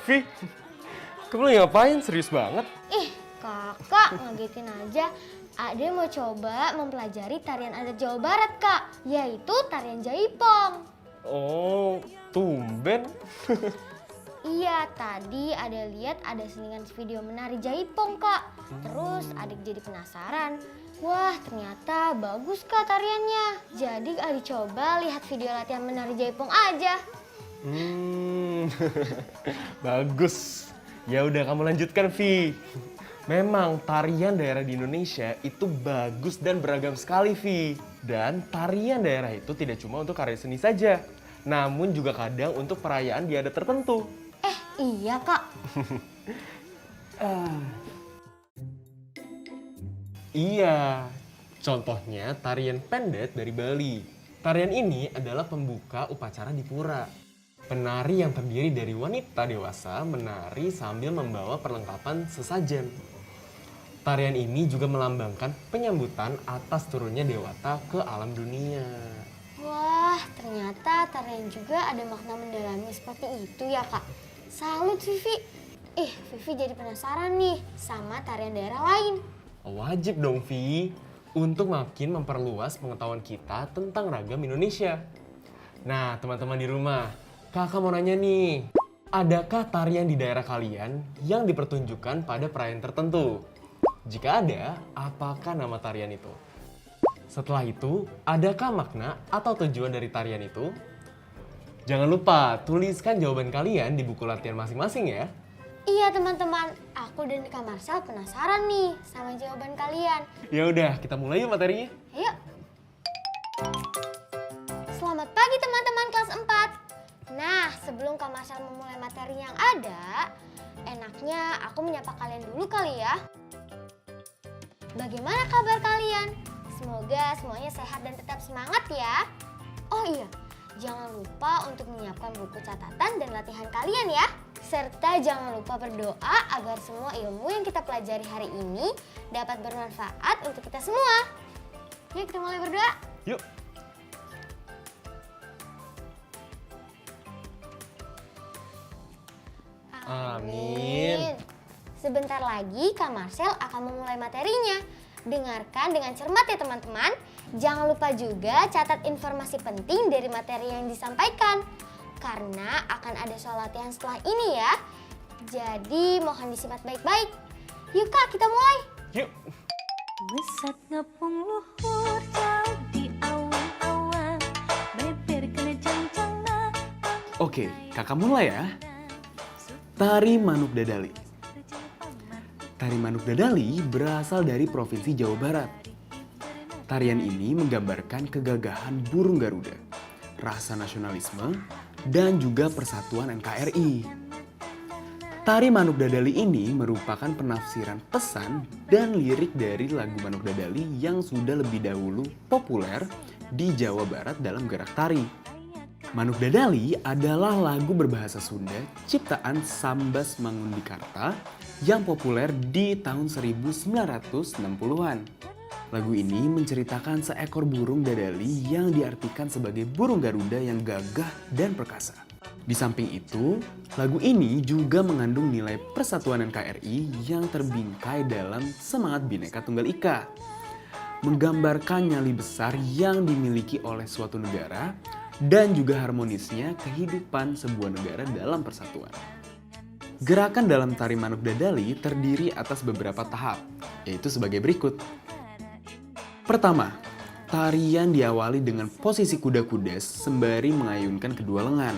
Vi, kamu lagi ngapain? Serius banget? Ih, kakak ngagetin aja. Ade mau coba mempelajari tarian adat Jawa Barat, Kak. Yaitu tarian Jaipong. Oh, tumben. Iya, tadi Ade lihat ada selingan video menari Jaipong, Kak. Terus adik jadi penasaran. Wah, ternyata bagus, Kak, tariannya. Jadi Ade coba lihat video latihan menari Jaipong aja. Bagus. Ya udah kamu lanjutkan, Vi. Memang tarian daerah di Indonesia itu bagus dan beragam sekali, Vi. Dan tarian daerah itu tidak cuma untuk karya seni saja, namun juga kadang untuk perayaan di adat tertentu. Iya, Kak. Iya. Contohnya tarian pendet dari Bali. Tarian ini adalah pembuka upacara di pura. Penari yang terdiri dari wanita dewasa menari sambil membawa perlengkapan sesajen. Tarian ini juga melambangkan penyambutan atas turunnya dewata ke alam dunia. Wah, ternyata tarian juga ada makna mendalami seperti itu ya, Kak. Salut, Vivi. Vivi jadi penasaran nih sama tarian daerah lain. Wajib dong, Vi, untuk makin memperluas pengetahuan kita tentang ragam Indonesia. Nah, teman-teman di rumah, kakak mau nanya nih, adakah tarian di daerah kalian yang dipertunjukkan pada perayaan tertentu? Jika ada, apakah nama tarian itu? Setelah itu, adakah makna atau tujuan dari tarian itu? Jangan lupa tuliskan jawaban kalian di buku latihan masing-masing ya. Iya teman-teman, aku dan Kak Marcel penasaran nih sama jawaban kalian. Ya udah, kita mulai yuk materinya. Ayo. Selamat pagi teman-teman kelas 4. Nah, sebelum Kak Marcel memulai materi yang ada, enaknya aku menyapa kalian dulu kali ya. Bagaimana kabar kalian? Semoga semuanya sehat dan tetap semangat ya. Oh iya, jangan lupa untuk menyiapkan buku catatan dan latihan kalian ya. Serta jangan lupa berdoa agar semua ilmu yang kita pelajari hari ini dapat bermanfaat untuk kita semua. Yuk kita mulai berdoa. Yuk. Amin. Sebentar lagi Kak Marcel akan memulai materinya. Dengarkan dengan cermat ya teman-teman. Jangan lupa juga catat informasi penting dari materi yang disampaikan. Karena akan ada soal latihan setelah ini ya. Jadi mohon disimak baik-baik. Yuk Kak, kita mulai. Yuk. Wesat ngepung luhur jauh di awan-awan. Beber kena jang-jangna. Oke, kakak mulai ya. Tari Manuk Dadali. Tari Manuk Dadali berasal dari Provinsi Jawa Barat. Tarian ini menggambarkan kegagahan burung Garuda, rasa nasionalisme, dan juga persatuan NKRI. Tari Manuk Dadali ini merupakan penafsiran pesan dan lirik dari lagu Manuk Dadali yang sudah lebih dahulu populer di Jawa Barat dalam gerak tari. Manuk Dadali adalah lagu berbahasa Sunda ciptaan Sambas Mangundikarta yang populer di tahun 1960-an. Lagu ini menceritakan seekor burung dadali yang diartikan sebagai burung Garuda yang gagah dan perkasa. Di samping itu, lagu ini juga mengandung nilai persatuan NKRI yang terbingkai dalam semangat Bhinneka Tunggal Ika. Menggambarkan nyali besar yang dimiliki oleh suatu negara dan juga harmonisnya kehidupan sebuah negara dalam persatuan. Gerakan dalam tari Manuk Dadali terdiri atas beberapa tahap, yaitu sebagai berikut. Pertama, tarian diawali dengan posisi kuda-kuda sembari mengayunkan kedua lengan.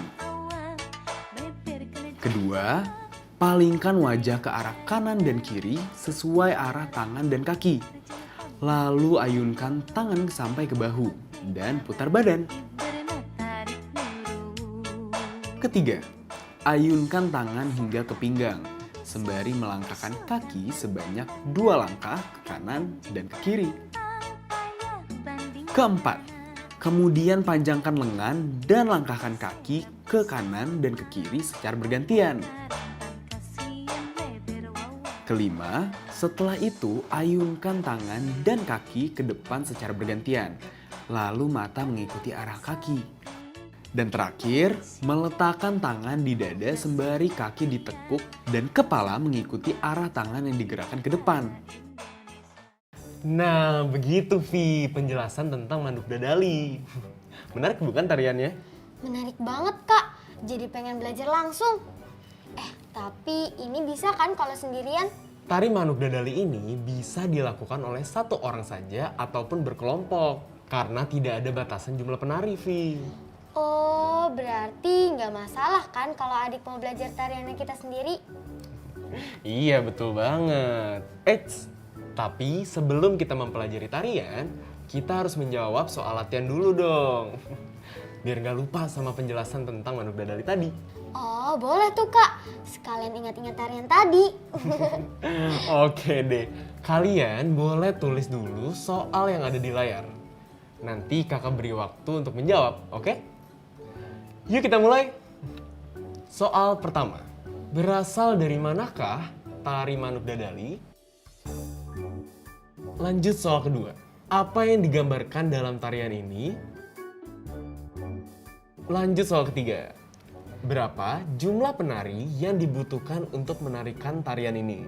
Kedua, palingkan wajah ke arah kanan dan kiri sesuai arah tangan dan kaki. Lalu ayunkan tangan sampai ke bahu. dan putar badan. Ketiga, ayunkan tangan hingga ke pinggang, sembari melangkahkan kaki sebanyak 2 langkah ke kanan dan ke kiri. Keempat, kemudian panjangkan lengan dan langkahkan kaki ke kanan dan ke kiri secara bergantian. Kelima, setelah itu ayunkan tangan dan kaki ke depan secara bergantian, lalu mata mengikuti arah kaki. Dan terakhir, meletakkan tangan di dada sembari kaki ditekuk dan kepala mengikuti arah tangan yang digerakkan ke depan. Nah, begitu Vi penjelasan tentang Manuk Dadali. Menarik bukan tariannya? Menarik banget Kak, jadi pengen belajar langsung. Tapi ini bisa kan kalau sendirian? Tari Manuk Dadali ini bisa dilakukan oleh satu orang saja ataupun berkelompok karena tidak ada batasan jumlah penari, Vi. Oh, berarti nggak masalah kan kalau adik mau belajar tariannya kita sendiri? Iya, betul banget. Eits, tapi sebelum kita mempelajari tarian, kita harus menjawab soal latihan dulu dong. Biar nggak lupa sama penjelasan tentang Manuk Dadali tadi. Oh, boleh tuh Kak. Sekalian ingat-ingat tarian tadi. Oke deh, kalian boleh tulis dulu soal yang ada di layar. Nanti kakak beri waktu untuk menjawab, oke? Yuk kita mulai. Soal pertama, berasal dari manakah tari Manuk Dadali? Lanjut soal kedua, apa yang digambarkan dalam tarian ini? Lanjut soal ketiga, berapa jumlah penari yang dibutuhkan untuk menarikan tarian ini?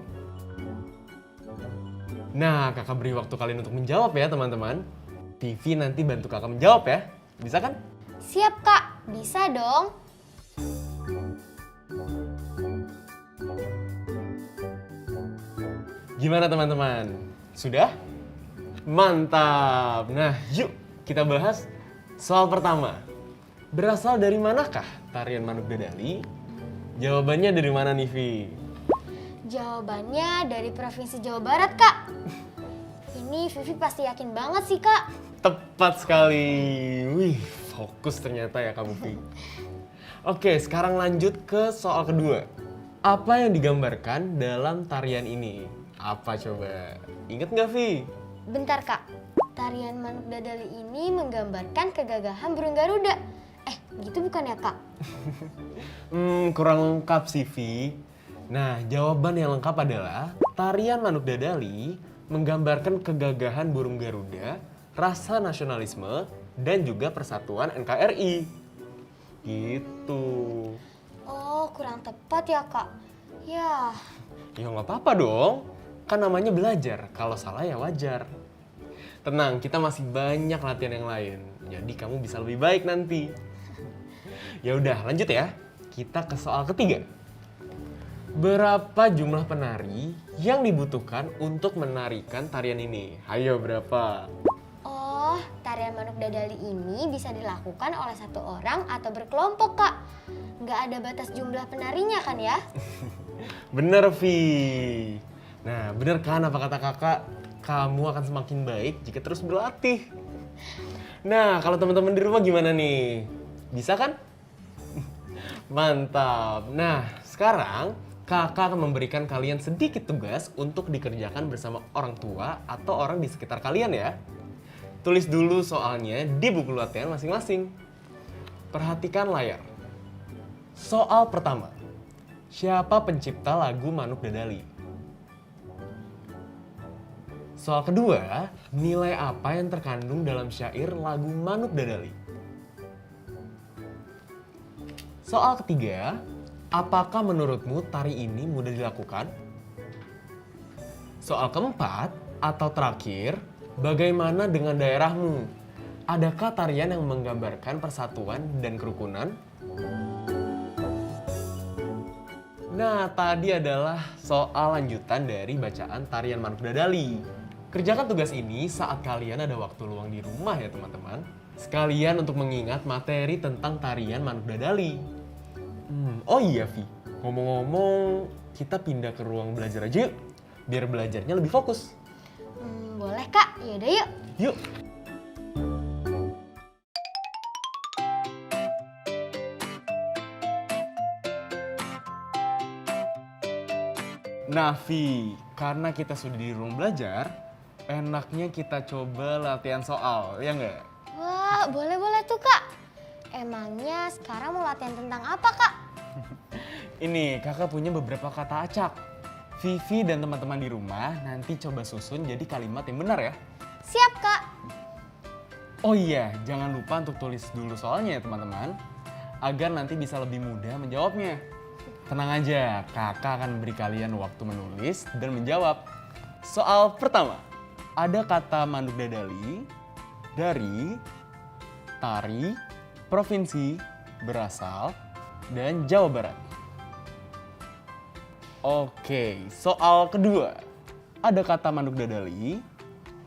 Nah, kakak beri waktu kalian untuk menjawab ya teman-teman. Vivi nanti bantu kakak menjawab ya. Bisa kan? Siap Kak, bisa dong. Gimana teman-teman? Sudah? Mantap! Nah, yuk kita bahas soal pertama. Berasal dari manakah tarian Manuk Dadali? Jawabannya dari mana nih, Vi? Jawabannya dari Provinsi Jawa Barat Kak. Ini Vivi pasti yakin banget sih Kak. Tepat sekali. Wih, fokus ternyata ya kamu, Vi. Oke, sekarang lanjut ke soal kedua. Apa yang digambarkan dalam tarian ini? Apa coba? Ingat nggak, Vi? Bentar Kak, tarian Manuk Dadali ini menggambarkan kegagahan burung Garuda. Gitu bukan ya Kak? Kurang lengkap sih, Vi. Nah, jawaban yang lengkap adalah tarian Manuk Dadali menggambarkan kegagahan burung Garuda, rasa nasionalisme, dan juga persatuan NKRI. Gitu. Oh, kurang tepat ya Kak. Ya, Ya nggak apa-apa dong. Kan namanya belajar. Kalau salah ya wajar. Tenang, kita masih banyak latihan yang lain. Jadi kamu bisa lebih baik nanti. Ya udah, lanjut ya. Kita ke soal ketiga. Berapa jumlah penari yang dibutuhkan untuk menarikan tarian ini? Ayo berapa? oh, tarian Manuk Dadali ini bisa dilakukan oleh satu orang atau berkelompok Kak. Nggak ada batas jumlah penarinya kan ya? Bener, Vi. Nah, bener kan apa kata kakak? Kamu akan semakin baik jika terus berlatih. Nah, kalau teman-teman di rumah gimana nih? Bisa kan? Mantap. Nah, sekarang kakak akan memberikan kalian sedikit tugas untuk dikerjakan bersama orang tua atau orang di sekitar kalian ya. Tulis dulu soalnya di buku latihan masing-masing. Perhatikan layar. Soal pertama. Siapa pencipta lagu Manuk Dadali? Soal kedua, nilai apa yang terkandung dalam syair lagu Manuk Dadali? Soal ketiga, apakah menurutmu tari ini mudah dilakukan? Soal keempat atau terakhir, bagaimana dengan daerahmu? Adakah tarian yang menggambarkan persatuan dan kerukunan? Nah, tadi adalah soal lanjutan dari bacaan tarian Manuk Dadali. Kerjakan tugas ini saat kalian ada waktu luang di rumah ya teman-teman. Sekalian untuk mengingat materi tentang tarian Manuk Dadali. Oh iya Vi, ngomong-ngomong kita pindah ke ruang belajar aja yuk. Biar belajarnya lebih fokus. Boleh Kak, yaudah yuk. Yuk. Nah, Vi, karena kita sudah di ruang belajar, enaknya kita coba latihan soal, ya nggak? Wah, boleh-boleh tuh Kak. Emangnya sekarang mau latihan tentang apa Kak? Ini, kakak punya beberapa kata acak. Vivi dan teman-teman di rumah nanti coba susun jadi kalimat yang benar ya. Siap Kak. Oh iya, jangan lupa untuk tulis dulu soalnya ya teman-teman, agar nanti bisa lebih mudah menjawabnya. Tenang aja, kakak akan memberi kalian waktu menulis dan menjawab. Soal pertama, ada kata Manuk Dadali dari, tari, provinsi, berasal, dan Jawa Barat. Oke, soal kedua, ada kata Manuk Dadali,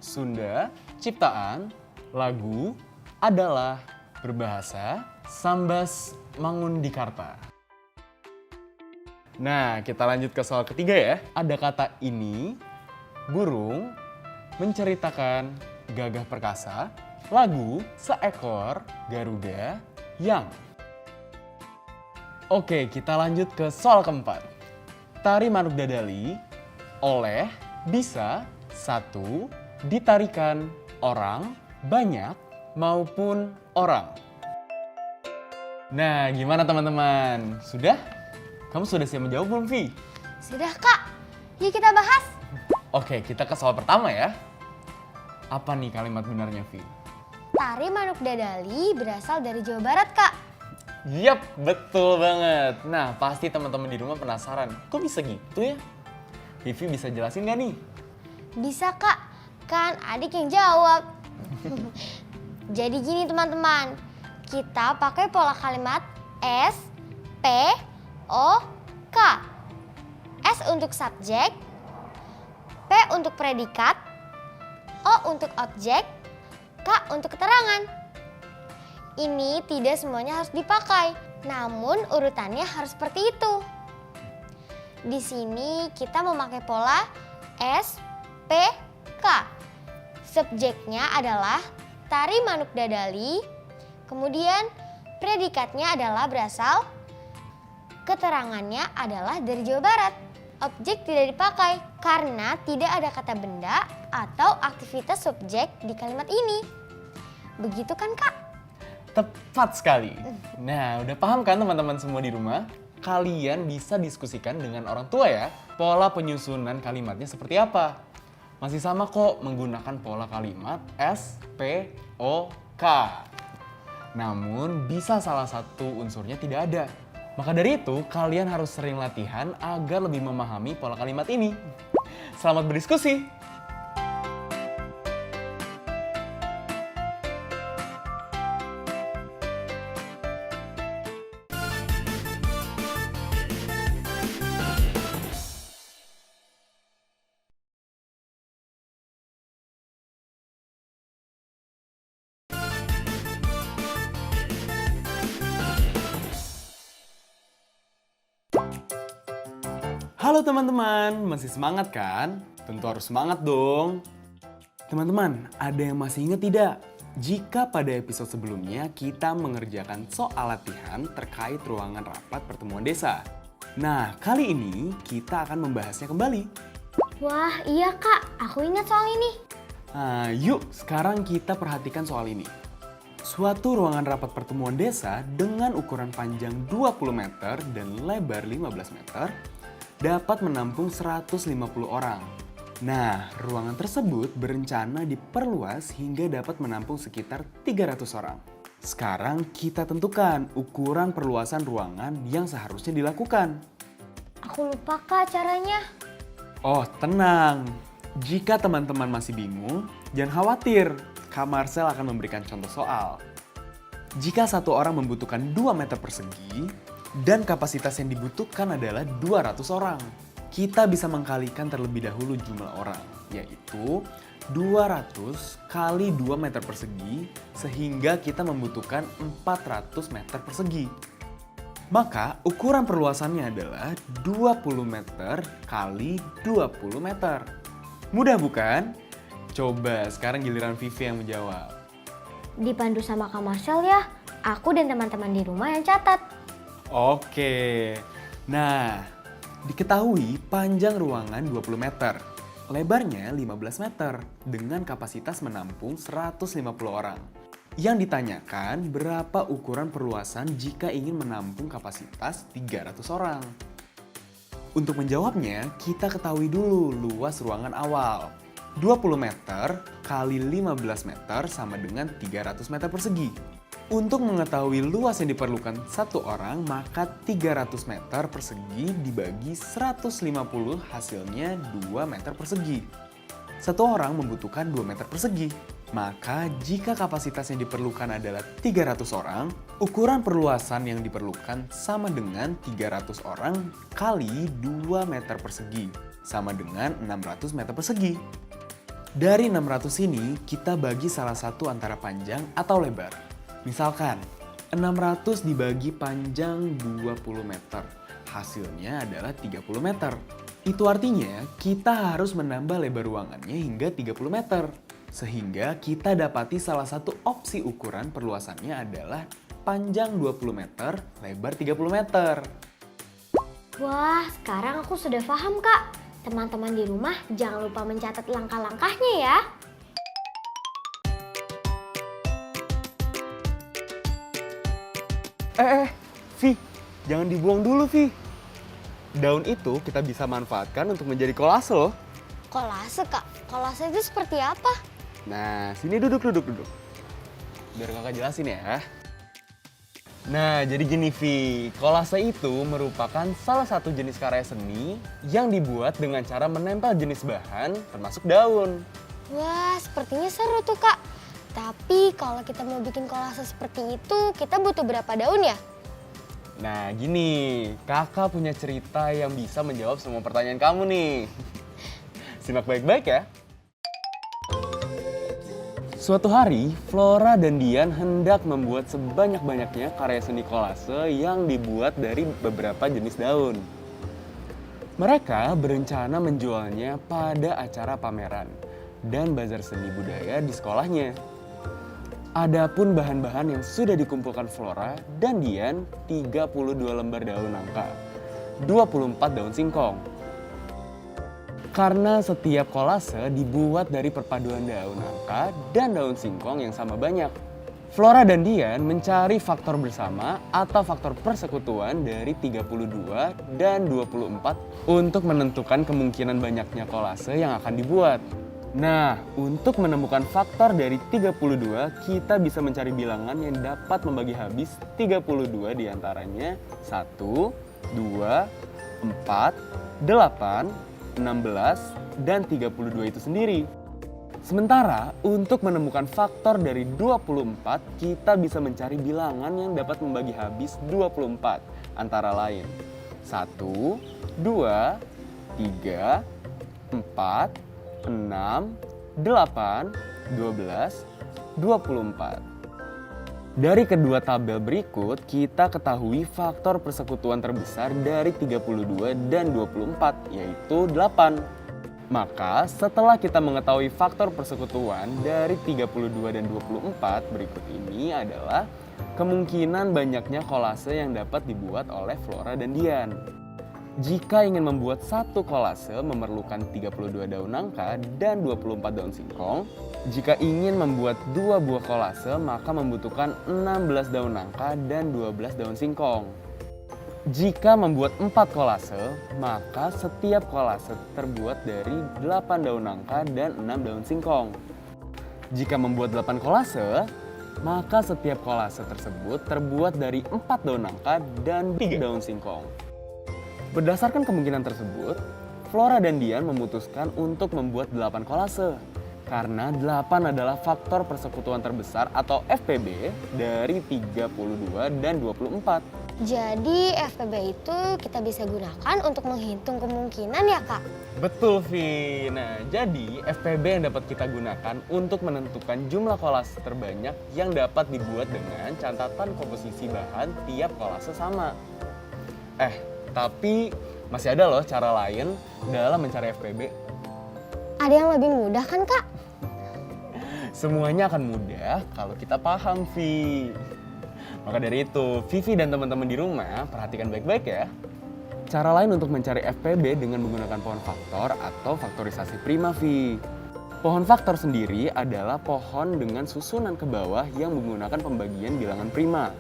Sunda, ciptaan, lagu, adalah, berbahasa, Sambas Mangundikarta. Nah, kita lanjut ke soal ketiga ya. Ada kata ini, burung, menceritakan, gagah perkasa, lagu, seekor, Garuda, yang. Oke, kita lanjut ke soal keempat. Tari Manuk Dadali, oleh, bisa, satu, ditarikan, orang, banyak, maupun orang. Nah, gimana teman-teman? Sudah? Kamu sudah siap menjawab belum, Vi? Sudah Kak. Yuk kita bahas. Oke, kita ke soal pertama ya. Apa nih kalimat benarnya, Vi? Tari Manuk Dadali berasal dari Jawa Barat Kak. Yap, betul banget. Nah, pasti teman-teman di rumah penasaran, kok bisa gitu ya? Vivi bisa jelasin gak nih? Bisa Kak, kan adik yang jawab. Jadi gini teman-teman, kita pakai pola kalimat S, P, O, K. S untuk subjek, P untuk predikat, O untuk objek, K untuk keterangan. Ini tidak semuanya harus dipakai, namun urutannya harus seperti itu. Di sini kita memakai pola S, P, K. Subjeknya adalah Tari Manuk Dadali, kemudian predikatnya adalah berasal, keterangannya adalah dari Jawa Barat. Objek tidak dipakai karena tidak ada kata benda atau aktivitas subjek di kalimat ini. Begitu kan Kak? Tepat sekali. Nah, udah paham kan teman-teman semua di rumah? Kalian bisa diskusikan dengan orang tua ya, pola penyusunan kalimatnya seperti apa. Masih sama kok menggunakan pola kalimat S, P, O, K. Namun bisa salah satu unsurnya tidak ada. Maka dari itu kalian harus sering latihan agar lebih memahami pola kalimat ini. Selamat berdiskusi! Halo teman-teman, masih semangat kan? Tentu harus semangat dong. Teman-teman, ada yang masih ingat tidak? Jika pada episode sebelumnya kita mengerjakan soal latihan terkait ruangan rapat pertemuan desa. Nah, kali ini kita akan membahasnya kembali. Wah iya Kak, aku ingat soal ini. Nah, yuk sekarang kita perhatikan soal ini. Suatu ruangan rapat pertemuan desa dengan ukuran panjang 20 meter dan lebar 15 meter dapat menampung 150 orang. Nah, ruangan tersebut berencana diperluas hingga dapat menampung sekitar 300 orang. Sekarang kita tentukan ukuran perluasan ruangan yang seharusnya dilakukan. Aku lupa Kak caranya. Oh, tenang. Jika teman-teman masih bingung, jangan khawatir. Kak Marcel akan memberikan contoh soal. Jika satu orang membutuhkan 2 meter persegi, dan kapasitas yang dibutuhkan adalah 200 orang. Kita bisa mengkalikan terlebih dahulu jumlah orang, yaitu 200 kali 2 meter persegi, sehingga kita membutuhkan 400 meter persegi. Maka ukuran perluasannya adalah 20 meter kali 20 meter. Mudah bukan? Coba sekarang giliran Vivi yang menjawab. Dipandu sama Kak Marcel ya, aku dan teman-teman di rumah yang catat. Oke, nah Diketahui panjang ruangan 20 meter, lebarnya 15 meter dengan kapasitas menampung 150 orang. Yang ditanyakan berapa ukuran perluasan jika ingin menampung kapasitas 300 orang. Untuk menjawabnya, kita ketahui dulu luas ruangan awal. 20 meter kali 15 meter sama dengan 300 meter persegi. Untuk mengetahui luas yang diperlukan satu orang, maka 300 meter persegi dibagi 150 hasilnya 2 meter persegi. Satu orang membutuhkan 2 meter persegi. Maka jika kapasitas yang diperlukan adalah 300 orang, ukuran perluasan yang diperlukan sama dengan 300 orang kali 2 meter persegi, sama dengan 600 meter persegi. Dari 600 ini, kita bagi salah satu antara panjang atau lebar. Misalkan, 600 dibagi panjang 20 meter, hasilnya adalah 30 meter. Itu artinya kita harus menambah lebar ruangannya hingga 30 meter. Sehingga kita dapati salah satu opsi ukuran perluasannya adalah panjang 20 meter, lebar 30 meter. Wah, sekarang aku sudah paham, Kak. Teman-teman di rumah jangan lupa mencatat langkah-langkahnya ya. Vi, jangan dibuang dulu, Vi. Daun itu kita bisa manfaatkan untuk menjadi kolase loh. Kolase, Kak. Kolase itu seperti apa? Nah, sini duduk. Biar kakak jelasin ya. Nah, jadi gini Vi, kolase itu merupakan salah satu jenis karya seni yang dibuat dengan cara menempel jenis bahan termasuk daun. Wah, sepertinya seru tuh, Kak. Tapi kalau kita mau bikin kolase seperti itu, kita butuh berapa daun ya? Nah, gini, kakak punya cerita yang bisa menjawab semua pertanyaan kamu nih. Simak baik-baik ya. Suatu hari, Flora dan Dian hendak membuat sebanyak-banyaknya karya seni kolase yang dibuat dari beberapa jenis daun. Mereka berencana menjualnya pada acara pameran dan bazar seni budaya di sekolahnya. Adapun bahan-bahan yang sudah dikumpulkan Flora dan Dian, 32 lembar daun nangka, 24 daun singkong. Karena setiap kolase dibuat dari perpaduan daun nangka dan daun singkong yang sama banyak. Flora dan Dian mencari faktor bersama atau faktor persekutuan dari 32 dan 24 untuk menentukan kemungkinan banyaknya kolase yang akan dibuat. Nah, untuk menemukan faktor dari 32, kita bisa mencari bilangan yang dapat membagi habis 32 diantaranya 1, 2, 4, 8, 16, dan 32 itu sendiri. Sementara, untuk menemukan faktor dari 24, kita bisa mencari bilangan yang dapat membagi habis 24, antara lain 1, 2, 3, 4, 6, 8, 12, 24. Dari kedua tabel berikut, kita ketahui faktor persekutuan terbesar dari 32 dan 24, yaitu 8. Maka setelah kita mengetahui faktor persekutuan dari 32 dan 24, berikut ini adalah kemungkinan banyaknya kolase yang dapat dibuat oleh Flora dan Dian. Jika ingin membuat satu kolase memerlukan 32 daun nangka dan 24 daun singkong. Jika ingin membuat 2 buah kolase maka membutuhkan 16 daun nangka dan 12 daun singkong. Jika membuat 4 kolase, maka setiap kolase terbuat dari 8 daun nangka dan 6 daun singkong. Jika membuat 8 kolase, maka setiap kolase tersebut terbuat dari 4 daun nangka dan 3 daun singkong. Berdasarkan kemungkinan tersebut, Flora dan Dian memutuskan untuk membuat 8 kolase. Karena 8 adalah faktor persekutuan terbesar atau FPB dari 32 dan 24. Jadi FPB itu kita bisa gunakan untuk menghitung kemungkinan ya, Kak? Betul, Vi. Nah, jadi FPB yang dapat kita gunakan untuk menentukan jumlah kolase terbanyak yang dapat dibuat dengan catatan komposisi bahan tiap kolase sama. Tapi masih ada loh cara lain dalam mencari FPB. Ada yang lebih mudah kan, Kak? Semuanya akan mudah kalau kita paham, Vi. Maka dari itu, Vivi dan teman-teman di rumah perhatikan baik-baik ya. Cara lain untuk mencari FPB dengan menggunakan pohon faktor atau faktorisasi prima, Vi. Pohon faktor sendiri adalah pohon dengan susunan ke bawah yang menggunakan pembagian bilangan prima.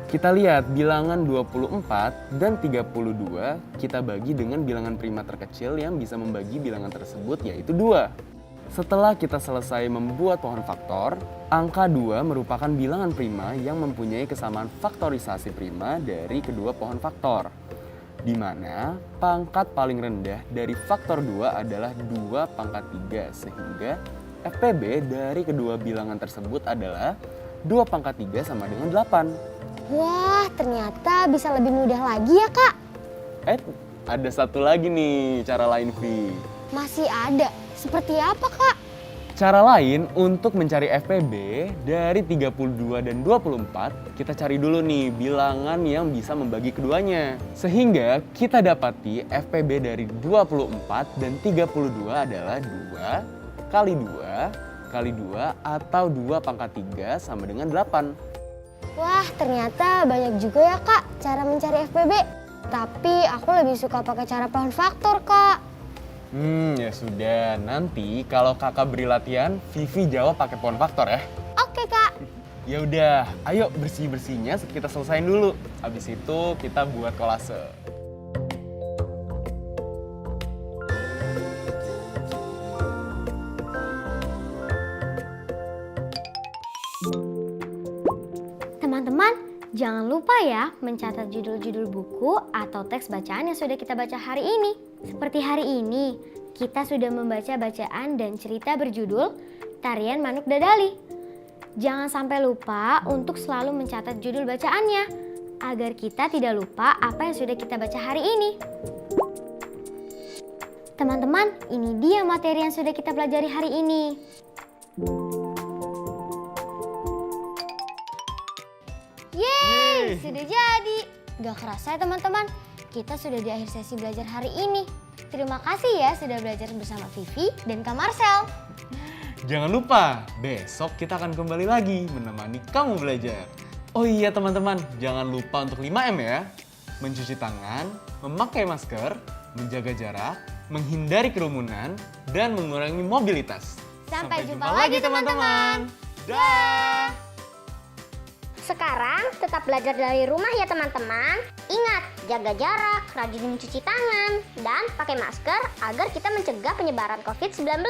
Kita lihat bilangan 24 dan 32 kita bagi dengan bilangan prima terkecil yang bisa membagi bilangan tersebut yaitu 2. Setelah kita selesai membuat pohon faktor, angka 2 merupakan bilangan prima yang mempunyai kesamaan faktorisasi prima dari kedua pohon faktor. Di mana pangkat paling rendah dari faktor 2 adalah 2 pangkat 3 sehingga FPB dari kedua bilangan tersebut adalah 2 pangkat 3 sama dengan 8. Wah, ternyata bisa lebih mudah lagi ya, Kak. Ada satu lagi nih cara lain, Vi. Masih ada. Seperti apa, Kak? Cara lain untuk mencari FPB dari 32 dan 24, kita cari dulu nih bilangan yang bisa membagi keduanya. Sehingga kita dapati FPB dari 24 dan 32 adalah 2 kali 2 kali 2 atau 2 pangkat 3 sama dengan 8. Wah, ternyata banyak juga ya, Kak, cara mencari FPB. Tapi aku lebih suka pakai cara pohon faktor, Kak. Ya sudah. Nanti kalau kakak beri latihan, Vivi jawab pakai pohon faktor ya. Oke, Kak. Ya udah, ayo bersih-bersihnya kita selesain dulu. Habis itu kita buat kolase. Teman-teman, jangan lupa ya mencatat judul-judul buku atau teks bacaan yang sudah kita baca hari ini. Seperti hari ini, kita sudah membaca bacaan dan cerita berjudul Tarian Manuk Dadali. Jangan sampai lupa untuk selalu mencatat judul bacaannya, agar kita tidak lupa apa yang sudah kita baca hari ini. Teman-teman, ini dia materi yang sudah kita pelajari hari ini. Yeay, sudah jadi. Gak kerasa ya teman-teman, kita sudah di akhir sesi belajar hari ini. Terima kasih ya sudah belajar bersama Vivi dan Kak Marcel. Jangan lupa, besok kita akan kembali lagi menemani kamu belajar. Oh iya teman-teman, jangan lupa untuk 5M ya. Mencuci tangan, memakai masker, menjaga jarak, menghindari kerumunan, dan mengurangi mobilitas. Sampai jumpa lagi teman-teman. Dah. Sekarang tetap belajar dari rumah ya teman-teman. Ingat, jaga jarak, rajin mencuci tangan, dan pakai masker agar kita mencegah penyebaran COVID-19.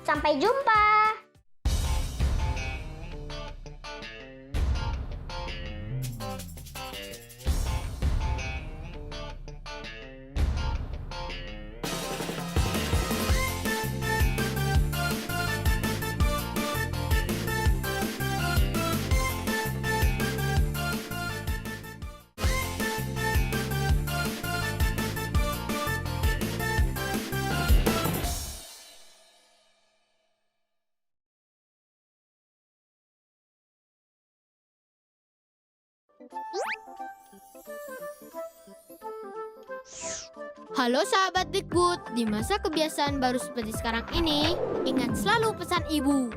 Sampai jumpa! Halo sahabat Dikbud, di masa kebiasaan baru seperti sekarang ini, ingat selalu pesan ibu.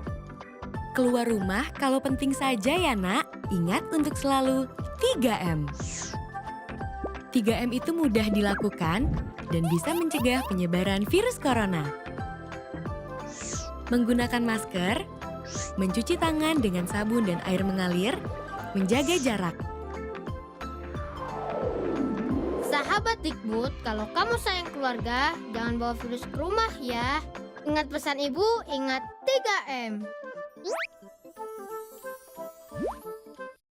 Keluar rumah kalau penting saja ya nak, ingat untuk selalu 3M. 3M itu mudah dilakukan dan bisa mencegah penyebaran virus corona. Menggunakan masker, mencuci tangan dengan sabun dan air mengalir, menjaga jarak. Sahabat Dikbud, kalau kamu sayang keluarga, jangan bawa virus ke rumah ya. Ingat pesan ibu, ingat 3M.